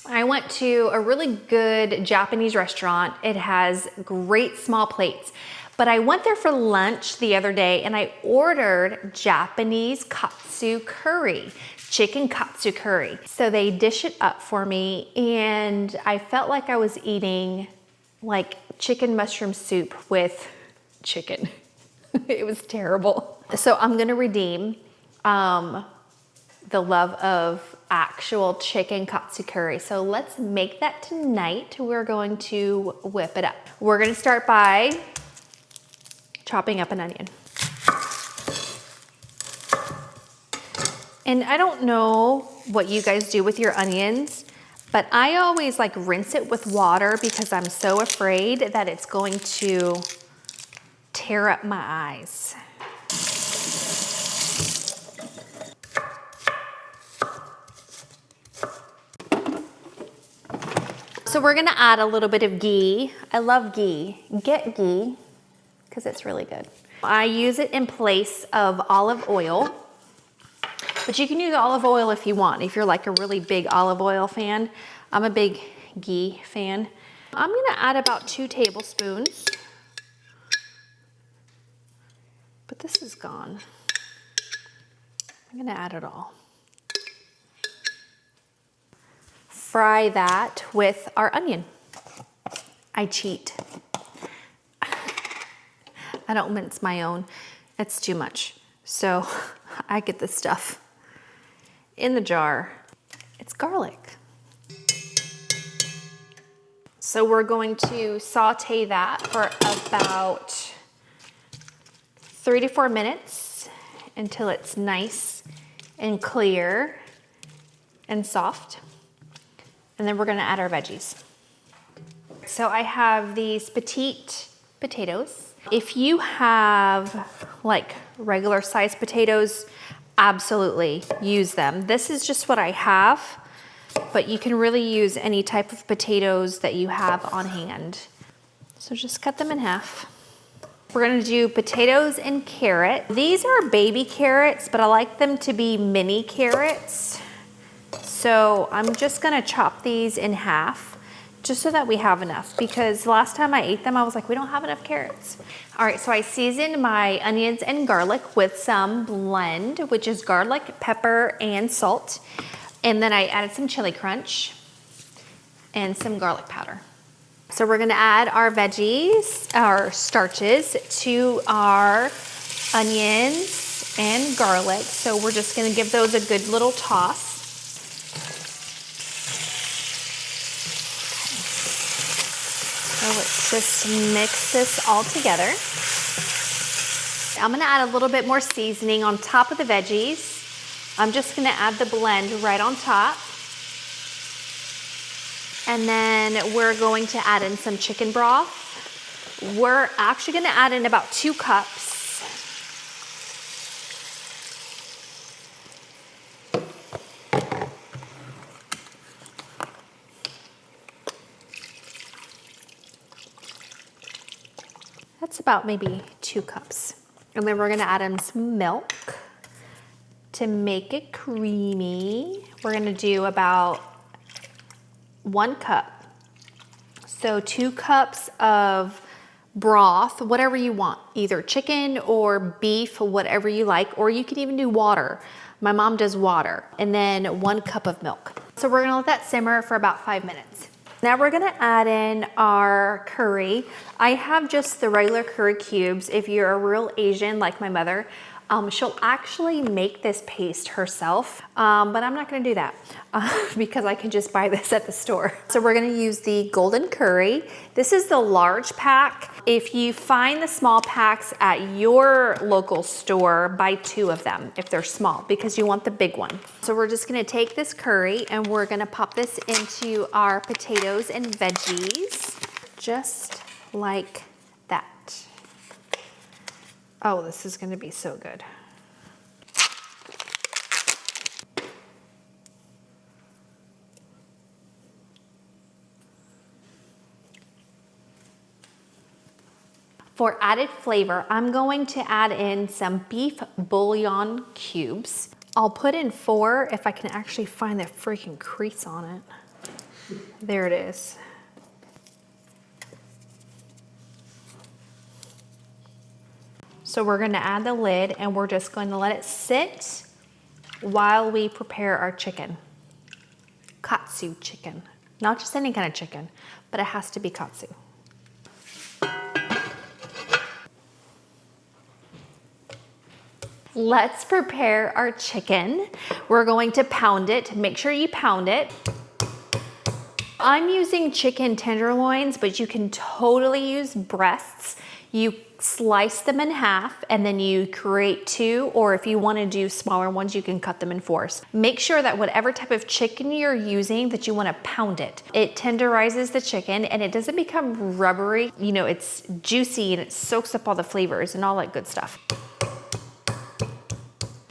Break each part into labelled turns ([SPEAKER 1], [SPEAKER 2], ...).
[SPEAKER 1] I went to a really good Japanese restaurant. It has great small plates. But I went there for lunch the other day and I ordered Japanese katsu curry, chicken katsu curry. So they dish it up for me and I felt like I was eating like chicken mushroom soup with chicken. It was terrible. So I'm gonna redeem the love of actual chicken katsu curry. So let's make that tonight. We're going to whip it up. We're gonna start by chopping up an onion. And I don't know what you guys do with your onions, but I always like rinse it with water because I'm so afraid that it's going to tear up my eyes. So we're gonna add a little bit of ghee. I love ghee. Get ghee, because it's really good. I use it in place of olive oil, but you can use olive oil if you want. If you're like a really big olive oil fan, I'm a big ghee fan. I'm gonna add about 2 tablespoons, but this is gone. I'm gonna add it all. Fry that with our onion. I cheat. I don't mince my own. It's too much. So I get this stuff in the jar. It's garlic. So we're going to saute that for about 3 to 4 minutes until it's nice and clear and soft. And then we're gonna add our veggies. So I have these petite potatoes. If you have like regular sized potatoes, absolutely use them. This is just what I have, but you can really use any type of potatoes that you have on hand. So just cut them in half. We're gonna do potatoes and carrot. These are baby carrots, but I like them to be mini carrots. So I'm just gonna chop these in half just so that we have enough, because last time I ate them, I was like, we don't have enough carrots. All right, so I seasoned my onions and garlic with some blend, which is garlic, pepper, and salt. And then I added some chili crunch and some garlic powder. So we're gonna add our veggies, our starches, to our onions and garlic. So we're just gonna give those a good little toss. So let's just mix this all together. I'm gonna add a little bit more seasoning on top of the veggies. I'm just gonna add the blend right on top. And then we're going to add in some chicken broth. We're actually gonna add in about 2 cups. That's about maybe 2 cups. And then we're gonna add in some milk to make it creamy. We're gonna do about 1 cup. So 2 cups of broth, whatever you want, either chicken or beef, whatever you like, or you can even do water. My mom does water. And then 1 cup of milk. So we're gonna let that simmer for about 5 minutes. Now we're gonna add in our curry. I have just the regular curry cubes. If you're a real Asian like my mother, she'll actually make this paste herself, but I'm not gonna do that because I can just buy this at the store. So we're gonna use the golden curry. This is the large pack. If you find the small packs at your local store, buy 2 of them if they're small, because you want the big one. So we're just gonna take this curry and we're gonna pop this into our potatoes and veggies, just like that. Oh, this is gonna be so good. For added flavor, I'm going to add in some beef bouillon cubes. I'll put in 4 if I can actually find the freaking crease on it. There it is. So we're gonna add the lid and we're just going to let it sit while we prepare our chicken. Katsu chicken. Not just any kind of chicken, but it has to be katsu. Let's prepare our chicken. We're going to pound it. Make sure you pound it. I'm using chicken tenderloins, but you can totally use breasts. You slice them in half and then you create two, or if you want to do smaller ones, you can cut them in fours. Make sure that whatever type of chicken you're using, that you want to pound it. It tenderizes the chicken and it doesn't become rubbery. You know, it's juicy and it soaks up all the flavors and all that good stuff.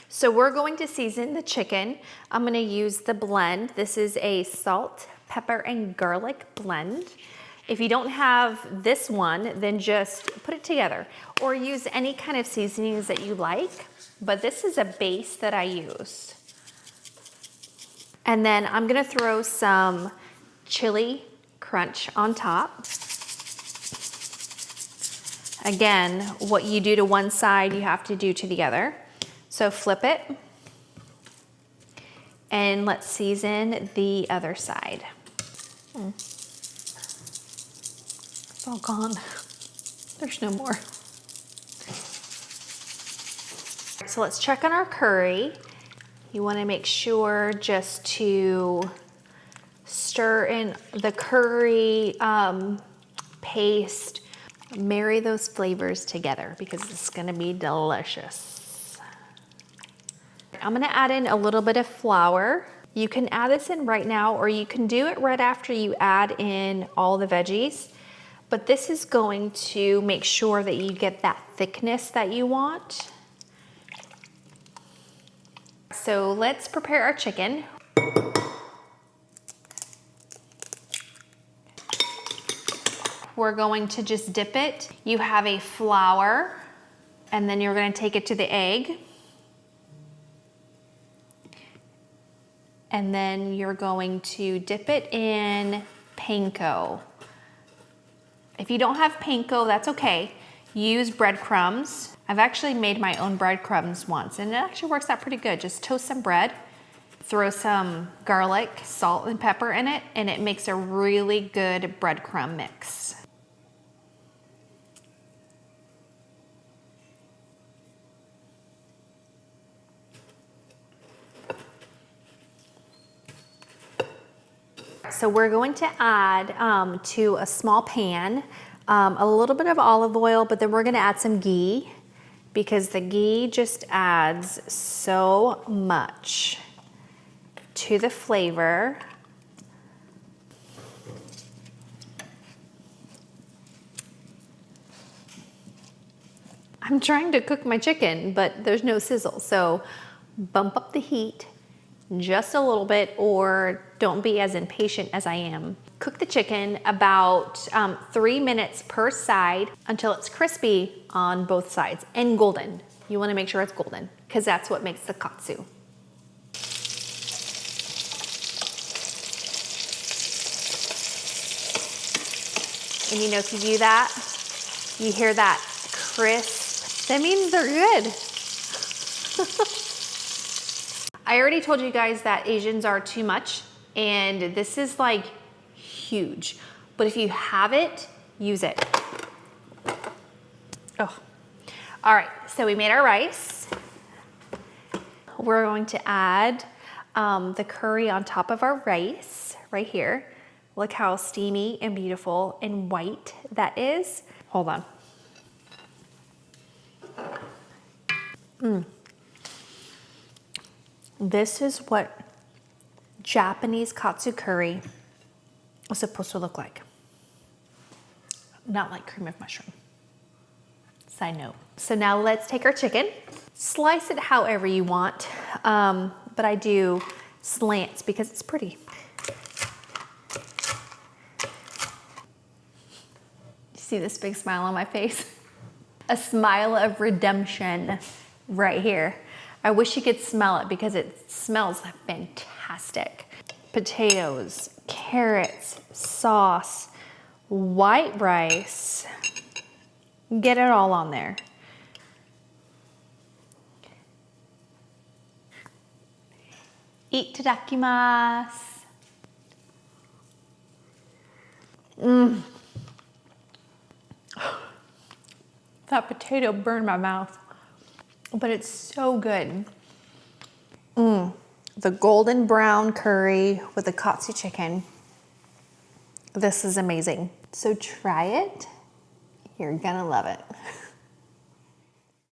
[SPEAKER 1] So we're going to season the chicken. I'm going to use the blend. This is a salt, pepper, and garlic blend. If you don't have this one, then just put it together or use any kind of seasonings that you like. But this is a base that I use. And then I'm gonna throw some chili crunch on top. Again, what you do to one side, you have to do to the other. So flip it and let's season the other side. It's all gone. There's no more. So let's check on our curry. You want to make sure just to stir in the curry paste, marry those flavors together because it's going to be delicious. I'm going to add in a little bit of flour. You can add this in right now, or you can do it right after you add in all the veggies. But this is going to make sure that you get that thickness that you want. So let's prepare our chicken. We're going to just dip it. You have a flour, and then you're going to take it to the egg. And then you're going to dip it in Panko. If you don't have Panko, that's okay. Use breadcrumbs. I've actually made my own breadcrumbs once and it actually works out pretty good. Just toast some bread, throw some garlic, salt, and pepper in it, and it makes a really good breadcrumb mix. So we're going to add to a small pan a little bit of olive oil, but then we're going to add some ghee because the ghee just adds so much to the flavor. I'm trying to cook my chicken, but there's no sizzle, so bump up the heat just a little bit, or don't be as impatient as I am. Cook the chicken about 3 minutes per side until it's crispy on both sides and golden. You want to make sure it's golden because that's what makes the katsu. And you know, if you do that, you hear that crisp, that means they're good. I already told you guys that Asians are too much, and this is like huge. But if you have it, use it. Oh, all right, so we made our rice. We're going to add the curry on top of our rice right here. Look how steamy and beautiful and white that is. Hold on. This is what Japanese katsu curry is supposed to look like. Not like cream of mushroom. Side note. So now let's take our chicken, slice it however you want, but I do slants because it's pretty. You see this big smile on my face? A smile of redemption right here. I wish you could smell it because it smells fantastic. Potatoes, carrots, sauce, white rice. Get it all on there. Itadakimasu. That potato burned my mouth, but it's so good. The golden brown curry with the katsu chicken. This is amazing. So try it. You're gonna love it.